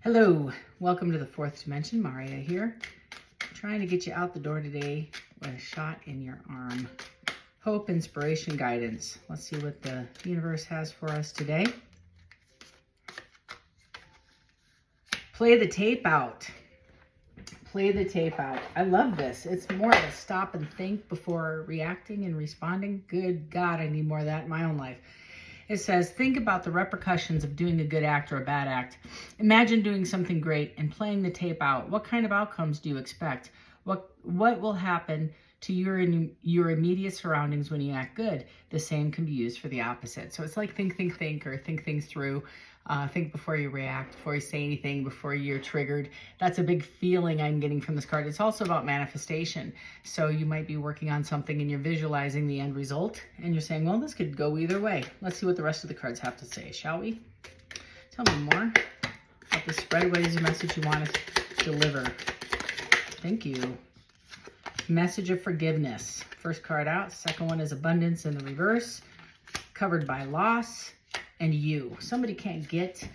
Hello, welcome to the fourth dimension. Maria here, trying to get you out the door today with a shot in your arm. Hope, inspiration, guidance. Let's see what the universe has for us today. Play the tape out. Play the tape out. I love this. It's more of a stop and think before reacting and responding. Good God, I need more of that in my own life. It says, think about the repercussions of doing a good act or a bad act. Imagine doing something great and playing the tape out. What kind of outcomes do you expect? What will happen to your immediate surroundings when you act good? The same can be used for the opposite. So it's like think, or think things through. Think before you react, before you say anything, before you're triggered. That's a big feeling I'm getting from this card. It's also about manifestation. So you might be working on something and you're visualizing the end result and you're saying, well, this could go either way. Let's see what the rest of the cards have to say, shall we? Tell me more about the spread. What is the message you want to deliver? Thank you. Message of forgiveness. First card out. Second one is abundance in the reverse. Covered by loss. And you. Somebody can't get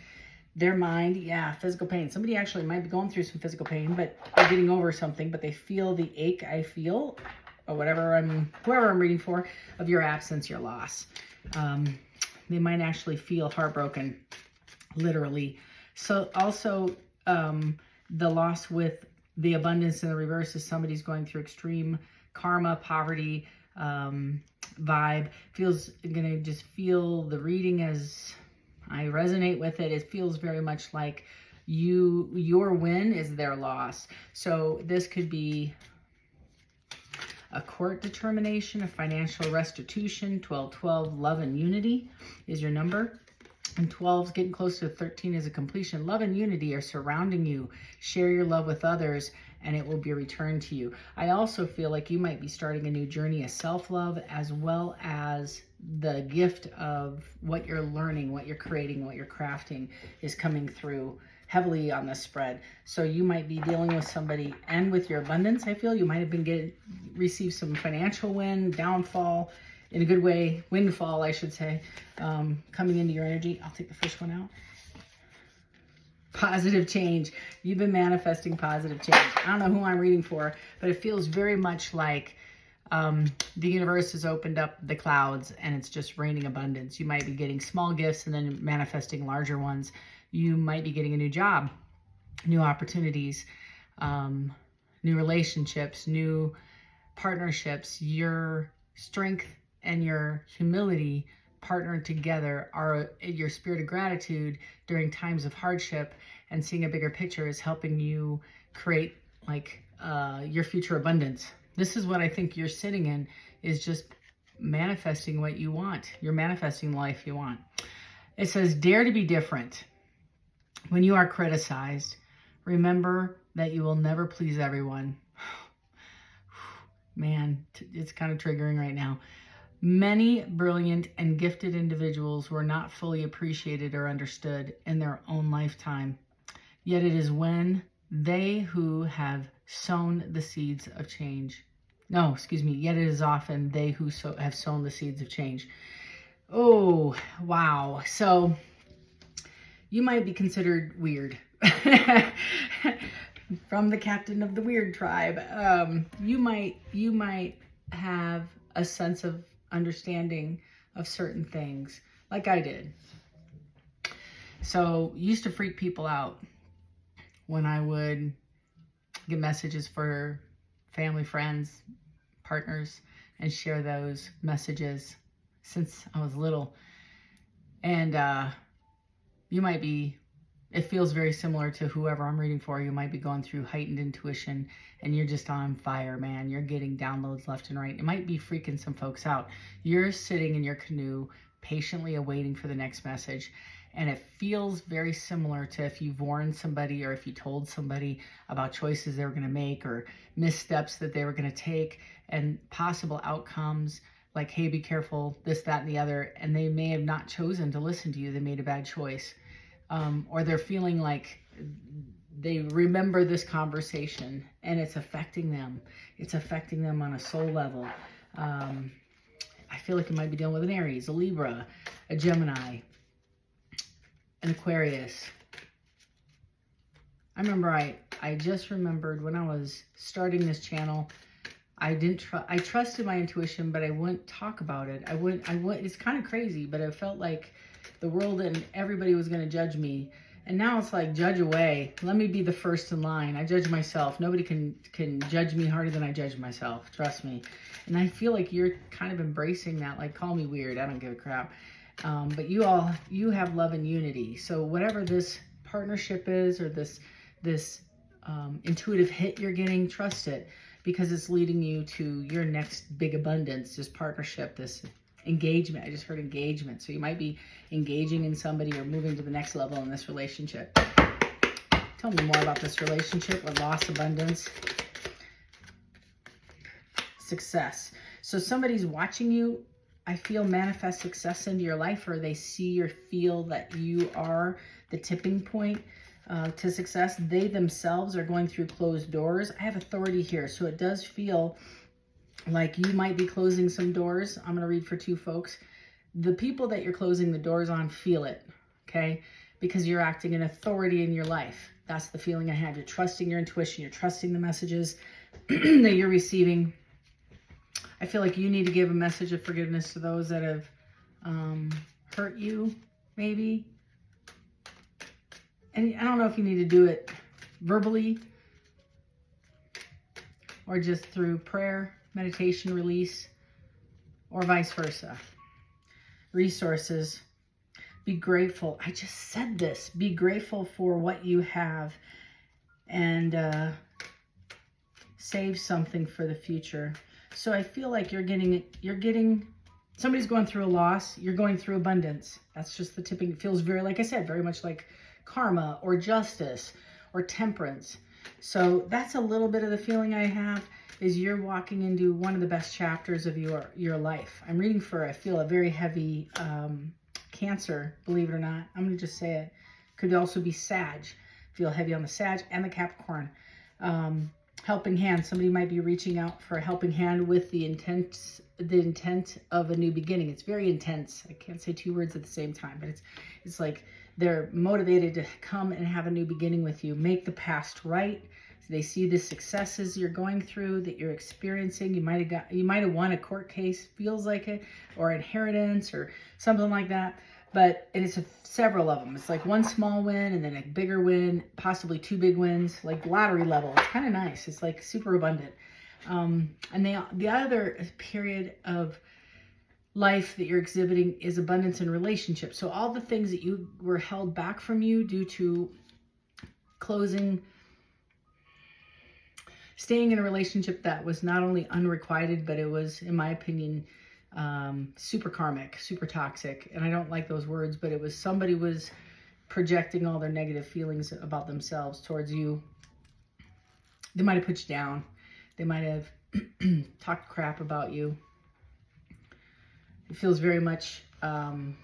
their mind. Yeah, physical pain. Somebody actually might be going through some physical pain, but they're getting over something, but they feel the ache I feel, or whoever I'm reading for, of your absence, your loss. They might actually feel heartbroken, literally. So also the loss with the abundance in the reverse is somebody's going through extreme karma, poverty, vibe. Gonna just feel the reading as I resonate with it. It feels very much like your win is their loss. So this could be a court determination, a financial restitution. 1212, love and unity is your number. And 12 is getting close to 13 is a completion. Love and unity are surrounding you. Share your love with others and it will be returned to you. I also feel like you might be starting a new journey of self-love, as well as the gift of what you're learning, what you're creating, what you're crafting is coming through heavily on this spread. So you might be dealing with somebody, and with your abundance, I feel you might have been received some financial win, downfall, in a good way, windfall, I should say, coming into your energy. I'll take the first one out. Positive change. You've been manifesting positive change. I don't know who I'm reading for, but it feels very much like the universe has opened up the clouds and it's just raining abundance. You might be getting small gifts and then manifesting larger ones. You might be getting a new job, new opportunities, new relationships, new partnerships. Your strength and your humility partnered together are your spirit of gratitude during times of hardship, and seeing a bigger picture is helping you create like your future abundance. This is what I think you're sitting in, is just manifesting what you want. You're manifesting the life you want. It says, dare to be different. When you are criticized, remember that you will never please everyone. Man, it's kind of triggering right now. Many brilliant and gifted individuals were not fully appreciated or understood in their own lifetime. Yet it is when they who have sown the seeds of change. No, excuse me. Yet it is often they who have sown the seeds of change. Oh, wow. So you might be considered weird. From the captain of the weird tribe. You might have a sense of understanding of certain things, like I did. So used to freak people out when I would get messages for family, friends, partners, and share those messages since I was little. And you might be, it feels very similar to whoever I'm reading for. You might be going through heightened intuition and you're just on fire, man. You're getting downloads left and right. It might be freaking some folks out. You're sitting in your canoe, patiently awaiting for the next message. And it feels very similar to if you've warned somebody, or if you told somebody about choices they were going to make, or missteps that they were going to take, and possible outcomes like, hey, be careful, this, that, and the other. And they may have not chosen to listen to you. They made a bad choice. Or they're feeling like they remember this conversation and it's affecting them. It's affecting them on a soul level. I feel like you might be dealing with an Aries, a Libra, a Gemini, an Aquarius, I remember I just remembered when I was starting this channel, I trusted my intuition, but I wouldn't talk about it. It's kind of crazy, but it felt like the world and everybody was going to judge me. And now it's like, judge away. Let me be the first in line. I judge myself. Nobody can judge me harder than I judge myself. Trust me. And I feel like you're kind of embracing that. Like, call me weird. I don't give a crap. But you have love and unity. So whatever this partnership is, or this intuitive hit you're getting, trust it, because it's leading you to your next big abundance, this partnership, this engagement. I just heard engagement. So you might be engaging in somebody or moving to the next level in this relationship. Tell me more about this relationship with loss, abundance, success. So somebody's watching you, I feel, manifest success into your life, or they see or feel that you are the tipping point to success. They themselves are going through closed doors. I have authority here, so it does feel like you might be closing some doors. I'm going to read for two folks. The people that you're closing the doors on feel it, okay? Because you're acting in authority in your life. That's the feeling I had. You're trusting your intuition. You're trusting the messages that you're receiving. I feel like you need to give a message of forgiveness to those that have hurt you, maybe. And I don't know if you need to do it verbally or just through prayer, meditation, release, or vice versa. Resources. Be grateful. I just said this. Be grateful for what you have, and save something for the future. So I feel like you're getting, somebody's going through a loss. You're going through abundance. That's just the tipping. It feels very, like I said, very much like karma or justice or temperance. So that's a little bit of the feeling I have, is you're walking into one of the best chapters of your life. I'm reading for, I feel, a very heavy Cancer, believe it or not. I'm going to just say it. Could also be Sag. Feel heavy on the Sag and the Capricorn. Helping hand. Somebody might be reaching out for a helping hand with the intent of a new beginning. It's very intense. I can't say two words at the same time, but it's like they're motivated to come and have a new beginning with you. Make the past right. So they see the successes you're going through, that you're experiencing. You might have won a court case, feels like it, or inheritance or something like that. And it's several of them. It's like one small win and then a bigger win, possibly two big wins, like lottery level. It's kind of nice. It's like super abundant. And the other period of life that you're exhibiting is abundance in relationships. So all the things that you were held back from you due to staying in a relationship that was not only unrequited, but it was, in my opinion, super karmic, super toxic. And I don't like those words, but it was somebody was projecting all their negative feelings about themselves towards you. They might have put you down. They might have talked crap about you. It feels very much, and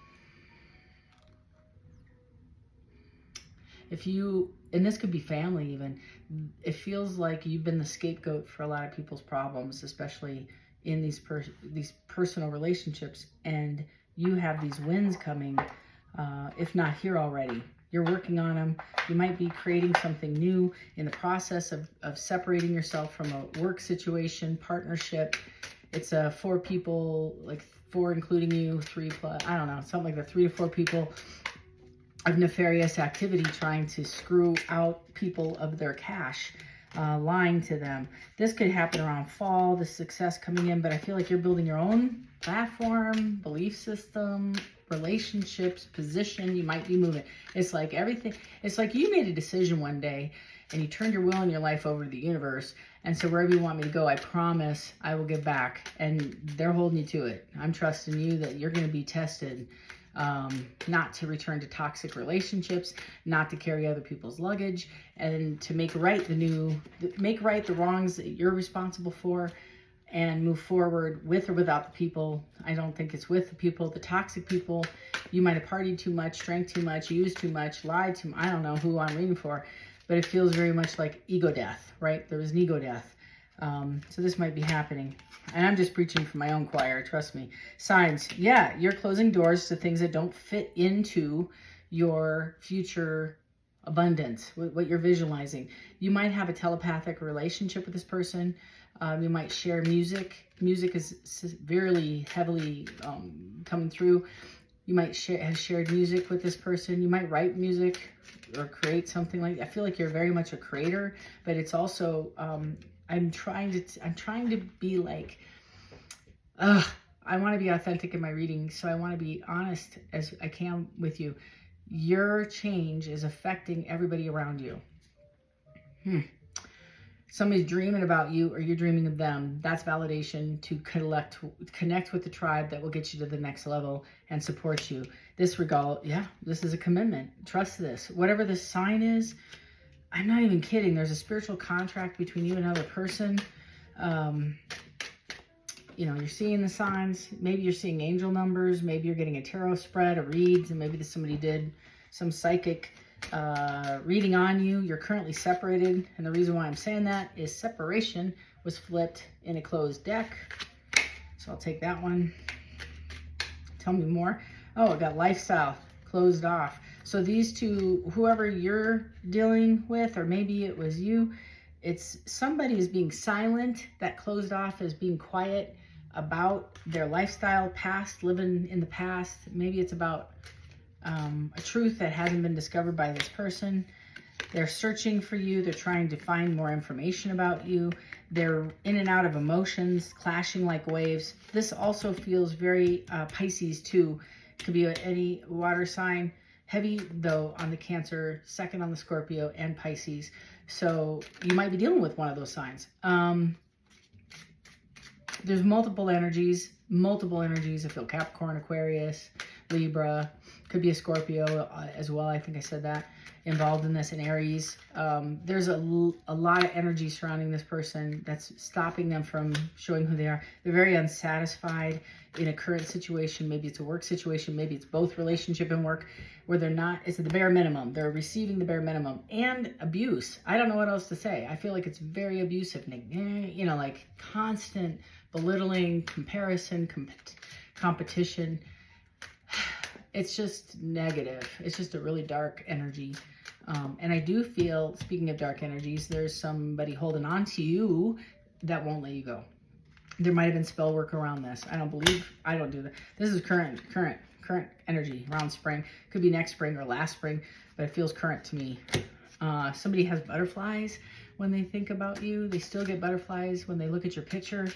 this could be family even, it feels like you've been the scapegoat for a lot of people's problems, especially in these personal relationships, and you have these wins coming, if not here already. You're working on them. You might be creating something new in the process of separating yourself from a work situation, partnership. It's 4 people, like 4 including you, 3 plus, I don't know, something like that, 3 to 4 people of nefarious activity trying to screw out people of their cash, lying to them. This could happen around fall, the success coming in, but I feel like you're building your own platform, belief system, relationships, position. You might be moving. It's like everything. It's like you made a decision one day and you turned your will and your life over to the universe. And so wherever you want me to go, I promise I will give back. And they're holding you to it. I'm trusting you that you're going to be tested. Not to return to toxic relationships, not to carry other people's luggage, and to make right the wrongs that you're responsible for, and move forward with or without the people. I don't think it's with the people, the toxic people. You might have partied too much, drank too much, used too much, lied too much. I don't know who I'm reading for, but it feels very much like ego death, right? There was an ego death. So this might be happening. And I'm just preaching from my own choir, trust me. Signs, yeah, you're closing doors to things that don't fit into your future abundance, what you're visualizing. You might have a telepathic relationship with this person. You might share music. Music is severely, heavily coming through. You might have shared music with this person. You might write music or create something like that. I feel like you're very much a creator, but it's also, I'm trying to be like, I want to be authentic in my reading, so I want to be honest as I can with you. Your change is affecting everybody around you. Somebody's dreaming about you, or you're dreaming of them. That's validation to connect with the tribe that will get you to the next level and support you. This regard, yeah, this is a commitment. Trust this. Whatever this sign is, I'm not even kidding. There's a spiritual contract between you and another person. You know, you're seeing the signs. Maybe you're seeing angel numbers. Maybe you're getting a tarot spread, a reads, and maybe somebody did some psychic reading on you. You're currently separated, and the reason why I'm saying that is separation was flipped in a closed deck. So I'll take that one. Tell me more. Oh, I got lifestyle closed off. So these two, whoever you're dealing with, or maybe it was you, it's somebody is being silent. That closed off is being quiet about their lifestyle past, living in the past. Maybe it's about a truth that hasn't been discovered by this person. They're searching for you. They're trying to find more information about you. They're in and out of emotions, clashing like waves. This also feels very Pisces too. Could be any water sign. Heavy though on the Cancer, second on the Scorpio and Pisces. So you might be dealing with one of those signs. There's multiple energies. I feel Capricorn, Aquarius, Libra. Could be a Scorpio as well. I think I said that. Involved in this, in Aries. There's a lot of energy surrounding this person that's stopping them from showing who they are. They're very unsatisfied in a current situation. Maybe it's a work situation. Maybe it's both relationship and work, where they're not, it's the bare minimum. They're receiving the bare minimum. And abuse. I don't know what else to say. I feel like it's very abusive. You know, like constant belittling, comparison, competition. It's just negative. It's just a really dark energy. And I do feel, speaking of dark energies, there's somebody holding on to you that won't let you go. There might have been spell work around this. I don't do that. This is current energy around spring. Could be next spring or last spring, but it feels current to me. Somebody has butterflies when they think about you. They still get butterflies when they look at your picture.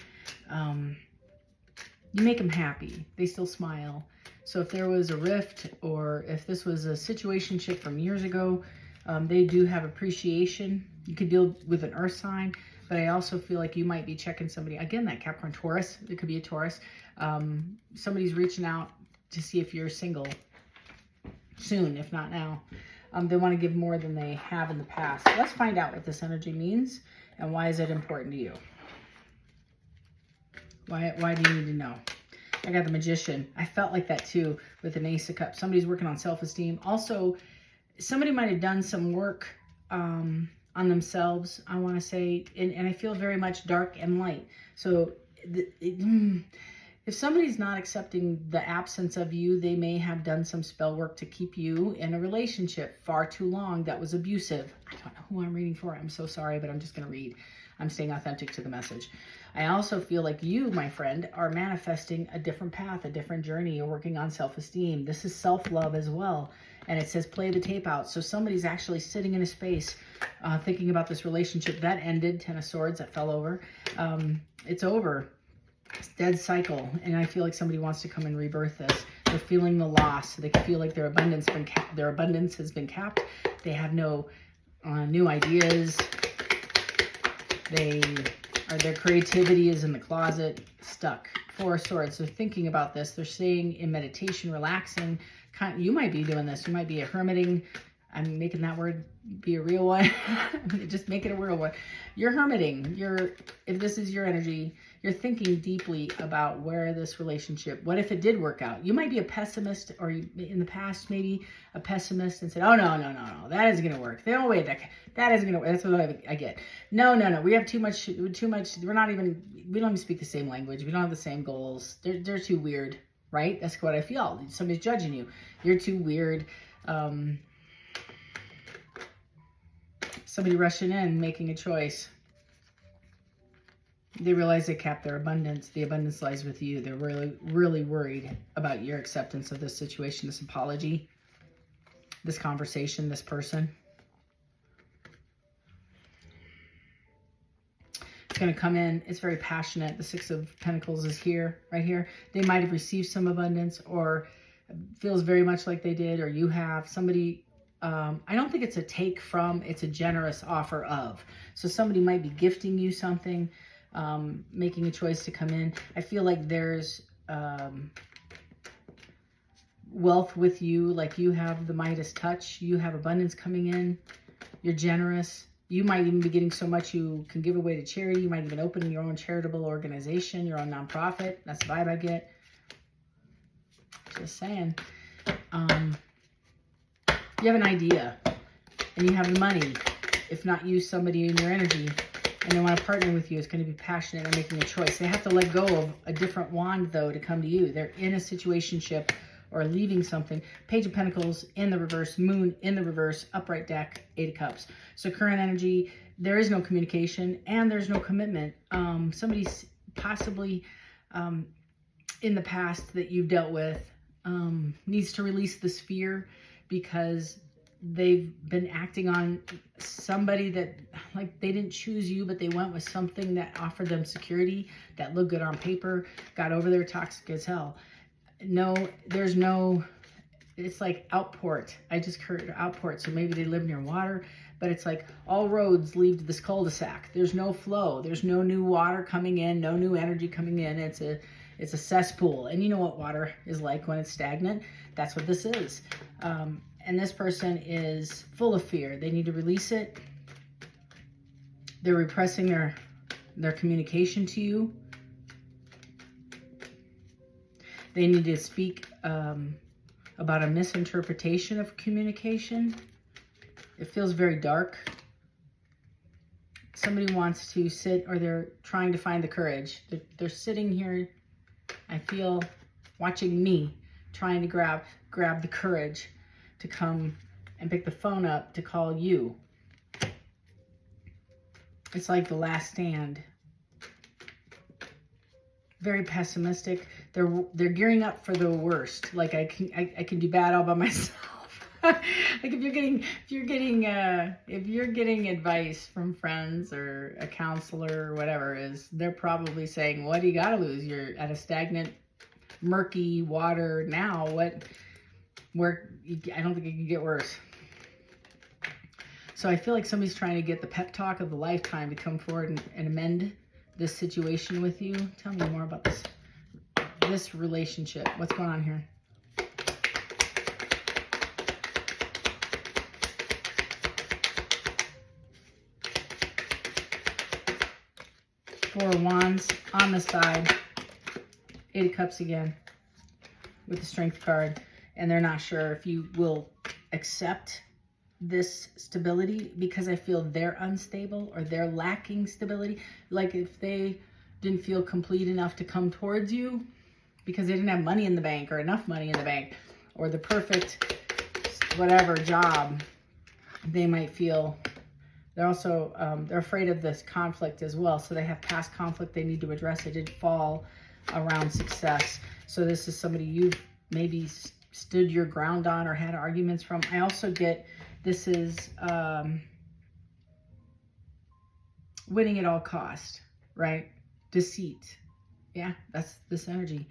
You make them happy. They still smile. So if there was a rift, or if this was a situationship from years ago, they do have appreciation. You could deal with an earth sign, but I also feel like you might be checking somebody. Again, that Capricorn, Taurus. It could be a Taurus. Somebody's reaching out to see if you're single soon, if not now. They want to give more than they have in the past. So let's find out what this energy means and why is it important to you. Why do you need to know? I got the Magician. I felt like that too with an Ace of Cups. Somebody's working on self-esteem. Also, somebody might have done some work on themselves, I want to say. And I feel very much dark and light. So if somebody's not accepting the absence of you, they may have done some spell work to keep you in a relationship far too long that was abusive. I don't know who I'm reading for. I'm so sorry, but I'm just going to read. I'm staying authentic to the message. I also feel like you, my friend, are manifesting a different path, a different journey. You're working on self-esteem. This is self-love as well. And it says play the tape out. So somebody's actually sitting in a space thinking about this relationship that ended, Ten of Swords, that fell over. It's over. It's dead cycle. And I feel like somebody wants to come and rebirth this. They're feeling the loss. They feel like their abundance has been capped. They have no new ideas. Their creativity is in the closet, stuck. Four of Swords. They're thinking about this. They're staying in meditation, relaxing. You might be doing this. You might be a hermiting. I'm making that word be a real one. Just make it a real one. You're hermiting. If this is your energy, you're thinking deeply about where this relationship, what if it did work out? You might be a pessimist, or in the past, maybe a pessimist and said, oh, no, that isn't going to work. No way, that isn't going to work. That's what I get. No, we have too much, we don't even speak the same language. We don't have the same goals. They're too weird, right? That's what I feel. Somebody's judging you. You're too weird. Somebody rushing in, making a choice. They realize they capped their abundance. The abundance lies with you. They're really, really worried about your acceptance of this situation, this apology, this conversation, this person. It's going to come in. It's very passionate. The Six of Pentacles is here, right here. They might have received some abundance, or feels very much like they did, or you have. Somebody, I don't think it's a take from, it's a generous offer of. So somebody might be gifting you something, making a choice to come in. I feel like there's wealth with you, like you have the Midas touch. You have abundance coming in. You're generous. You might even be getting so much you can give away to charity. You might even open your own charitable organization, your own nonprofit. That's the vibe I get. Just saying. You have an idea and you have the money. If not you, somebody in your energy, and they want to partner with you. It's going to be passionate and making a choice. They have to let go of a different wand, though, to come to you. They're in a situationship or leaving something. Page of Pentacles in the reverse, Moon in the reverse, upright deck, Eight of Cups. So current energy, there is no communication and there's no commitment. Somebody's possibly in the past that you've dealt with needs to release this fear, because they've been acting on somebody that, like, they didn't choose you, but they went with something that offered them security, that looked good on paper, got over there toxic as hell. No, there's no, it's like outport. I just heard outport. So maybe they live near water, but it's like all roads lead to this cul-de-sac. There's no flow. There's no new water coming in, no new energy coming in. It's a cesspool. And you know what water is like when it's stagnant? That's what this is. And this person is full of fear. They need to release it. They're repressing their communication to you. They need to speak about a misinterpretation of communication. It feels very dark. Somebody wants to sit, or they're trying to find the courage. They're sitting here, I feel, watching me, trying to grab the courage to come and pick the phone up to call you. It's like the last stand. Very pessimistic. They're gearing up for the worst. Like I can do bad all by myself. Like if you're getting advice from friends or a counselor or whatever, they're probably saying, what do you got to lose? You're at a stagnant, murky water now. I don't think it can get worse. So I feel like somebody's trying to get the pep talk of the lifetime to come forward and amend this situation with you. Tell me more about this relationship. What's going on here? Four of Wands on the side. Eight of Cups again with the Strength card. And they're not sure if you will accept this stability, because I feel they're unstable or they're lacking stability. Like if they didn't feel complete enough to come towards you because they didn't have money in the bank or enough money in the bank or the perfect whatever job, they might feel they're also they're afraid of this conflict as well. So they have past conflict they need to address. It didn't fall around success. So this is somebody you've maybe stood your ground on or had arguments from. I also get this is winning at all cost, right? Deceit. Yeah, that's this energy.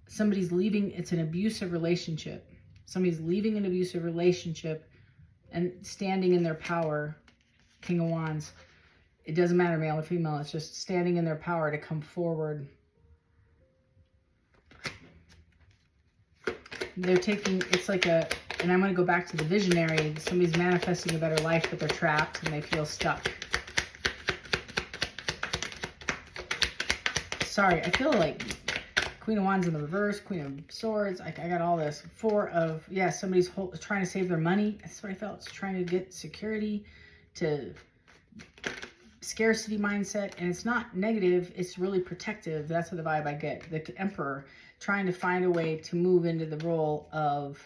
Somebody's leaving. It's an abusive relationship. Somebody's leaving an abusive relationship and standing in their power. King of Wands. It doesn't matter male or female. It's just standing in their power to come forward. They're taking, it's like and I'm going to go back to the visionary. Somebody's manifesting a better life, but they're trapped and they feel stuck. Sorry, I feel like Queen of Wands in the reverse, Queen of Swords. I got all this. Four of, yeah, somebody's trying to save their money. That's what I felt. It's trying to get security, to scarcity mindset. And it's not negative. It's really protective. That's what the vibe I get. The Emperor, trying to find a way to move into the role of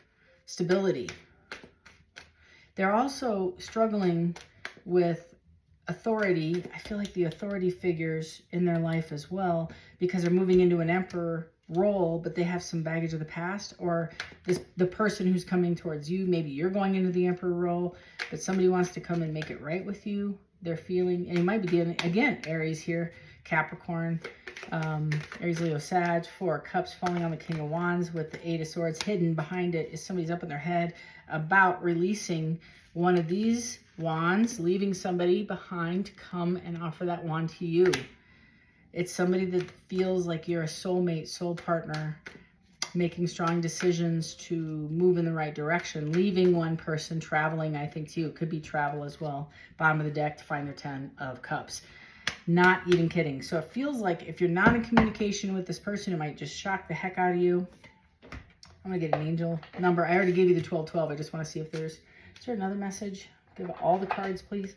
stability. They're also struggling with authority. I feel like the authority figures in their life as well, because they're moving into an emperor role, but they have some baggage of the past, or the person who's coming towards you, maybe you're going into the emperor role, but somebody wants to come and make it right with you. They're feeling, and you might be dealing, again, Aries here, Capricorn, Aries, Leo, Sag, Four of Cups falling on the King of Wands with the Eight of Swords. Hidden behind it is somebody's up in their head about releasing one of these wands, leaving somebody behind to come and offer that wand to you. It's somebody that feels like you're a soulmate, soul partner, making strong decisions to move in the right direction, leaving one person, traveling, I think, to you. It could be travel as well. Bottom of the deck to find the 10 of Cups. Not even kidding. So it feels like if you're not in communication with this person, it might just shock the heck out of you. I'm going to get an angel number. I already gave you the 1212. I just want to see if is there another message? Give all the cards, please.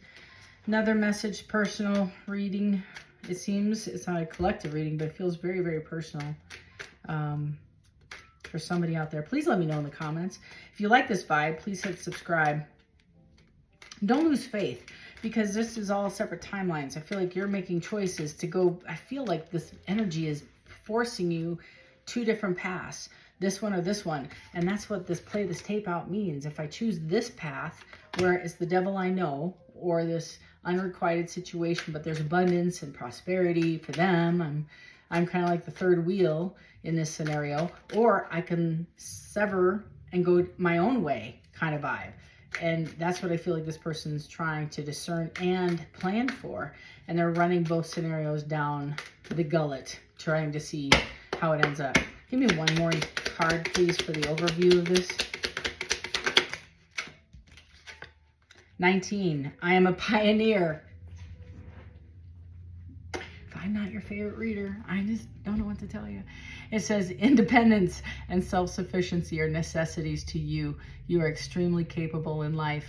Another message, personal reading. It seems it's not a collective reading, but it feels very, very personal for somebody out there. Please let me know in the comments. If you like this vibe, please hit subscribe. Don't lose faith, because this is all separate timelines. I feel like you're making choices to go. I feel like this energy is forcing you two different paths, this one or this one. And that's what this play this tape out means. If I choose this path, where it's the devil I know, or this unrequited situation, but there's abundance and prosperity for them, I'm kind of like the third wheel in this scenario, or I can sever and go my own way kind of vibe. And that's what I feel like this person's trying to discern and plan for. And they're running both scenarios down the gullet, trying to see how it ends up. Give me one more card, please, for the overview of this. 19. I am a pioneer. If I'm not your favorite reader, I just don't know what to tell you. It says independence and self-sufficiency are necessities to you. You are extremely capable in life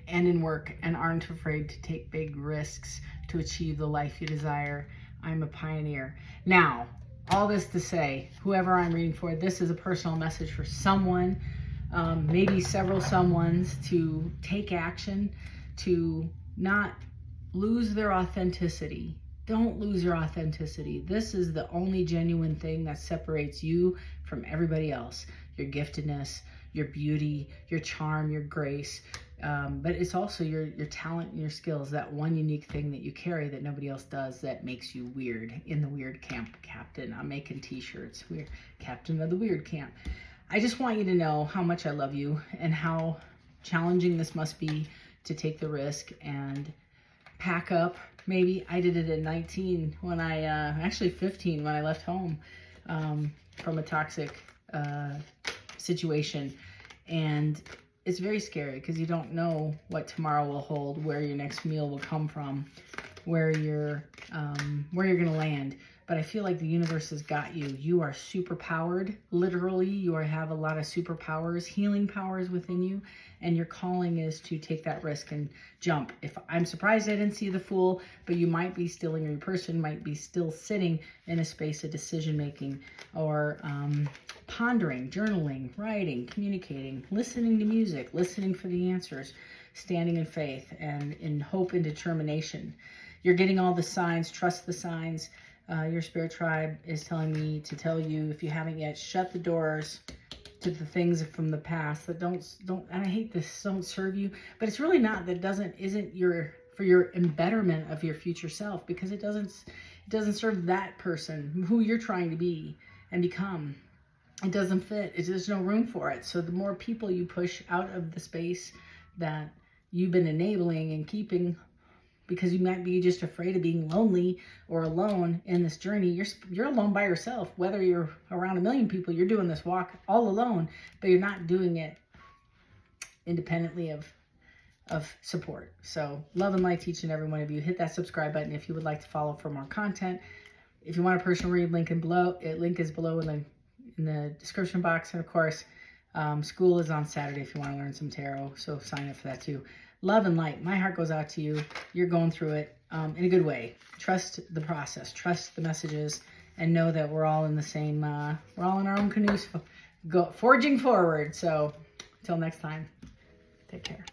and in work and aren't afraid to take big risks to achieve the life you desire. I'm a pioneer. Now, all this to say, whoever I'm reading for, this is a personal message for someone, maybe several someones, to take action, to not lose their authenticity. Don't lose your authenticity. This is the only genuine thing that separates you from everybody else. Your giftedness, your beauty, your charm, your grace. But it's also your talent and your skills, that one unique thing that you carry that nobody else does, that makes you weird. In the weird camp, Captain. I'm making t-shirts. Weird Captain of the weird camp. I just want you to know how much I love you and how challenging this must be to take the risk and pack up. Maybe I did it at 19 when I, actually 15 when I left home from a toxic situation. And it's very scary because you don't know what tomorrow will hold, where your next meal will come from, where you're going to land. But I feel like the universe has got you. You are super powered. Literally, you have a lot of superpowers, healing powers within you. And your calling is to take that risk and jump. I'm surprised I didn't see the Fool, but you might be still, your person might be still sitting in a space of decision making, or pondering, journaling, writing, communicating, listening to music, listening for the answers, standing in faith and in hope and determination. You're getting all the signs. Trust the signs. Your spirit tribe is telling me to tell you, if you haven't yet, shut the doors to the things from the past that don't, and I hate this, don't serve you. But it's really not, isn't for your embetterment of your future self, because it doesn't serve that person who you're trying to be and become. It doesn't fit. There's no room for it. So the more people you push out of the space that you've been enabling and keeping, because you might be just afraid of being lonely or alone in this journey. You're alone by yourself. Whether you're around 1 million people, you're doing this walk all alone, but you're not doing it independently of support. So love and light to each and every one of you. Hit that subscribe button if you would like to follow for more content. If you want a personal read, link is below in the description box. And of course, school is on Saturday if you want to learn some tarot. So sign up for that too. Love and light. My heart goes out to you. You're going through it in a good way. Trust the process. Trust the messages, and know that we're all in the same, we're all in our own canoes, forging forward. So until next time. Take care.